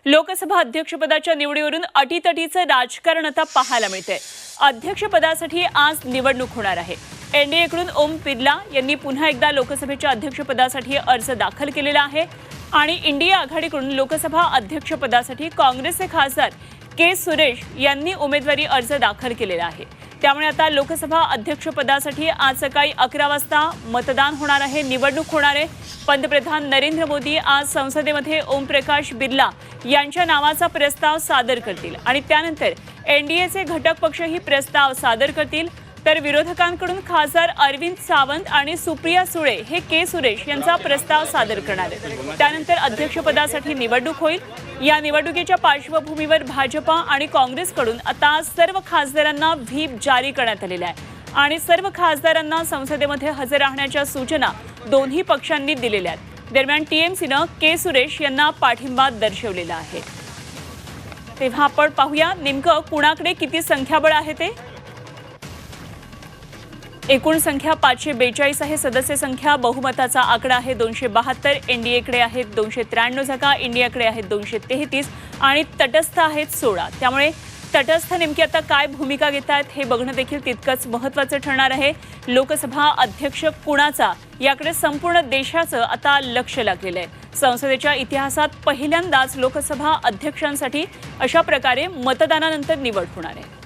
लोकसभा अध्यक्षपदाच्या निवडीवरून अटीतटीचं राजकारण आता पाहायला मिळतंय। अध्यक्षपदासाठी आज निवडणूक होणार आहे। एनडीएकडून ओम बिर्ला यांनी पुन्हा एकदा लोकसभेच्या अध्यक्षपदासाठी अर्ज दाखल केलेला आहे आणि इंडिया आघाडीकडून लोकसभा अध्यक्षपदासाठी काँग्रेसचे खासदार के सुरेश यांनी उमेदवारी अर्ज दाखल केलेला आहे। त्यामुळे आता लोकसभा अध्यक्षपदासाठी आज सकाळी 11 वाजता मतदान होणार आहे, निवडणूक होणार आहे। पंतप्रधान नरेंद्र मोदी आज संसदेमध्ये ओमप्रकाश बिर्ला यांच्या नावाचा प्रस्ताव सादर करतील आणि त्यानंतर एनडीएचे घटक पक्षही प्रस्ताव सादर करतील, तर विरोधकांकडून खासदार अरविंद सावंत आणि सुप्रिया सुळे हे के सुरेश यांचा प्रस्ताव सादर करणार आहेत। त्यानंतर अध्यक्षपदासाठी निवडणूक होईल। या निवडणुकीच्या पार्श्वभूमीवर भाजपा आणि काँग्रेसकडून आता सर्व खासदारांना व्हीप जारी करण्यात आलेला आहे आणि सर्व खासदारांना संसदेमध्ये हजर राहण्याच्या सूचना दोन्ही पक्षांनी दिलेल्या आहेत। दरम्यान टीएमसीनं के सुरेश यांना पाठिंबा दर्शवलेला आहे। तेव्हा आपण पाहूया नेमकं कुणाकडे किती संख्याबळ आहे ते। एकूण संख्या 542 आहे। सदस्य संख्या बहुमताचा आकडा आहे 272। एनडीएकडे आहेत 293 जागा, इंडियाकडे आहेत 233 आणि तटस्थ आहेत 16। त्यामुळे तटस्थ नेमकी आता काय भूमिका घेत आहेत हे बघणं देखील तितकंच महत्त्वाचं ठरणार आहे। लोकसभा अध्यक्ष कुणाचा याकडे संपूर्ण देशाचं आता लक्ष लागलेलं आहे। संसदेच्या इतिहासात पहिल्यांदाच लोकसभा अध्यक्षांसाठी अशा प्रकारे मतदानानंतर निवड होणार आहे।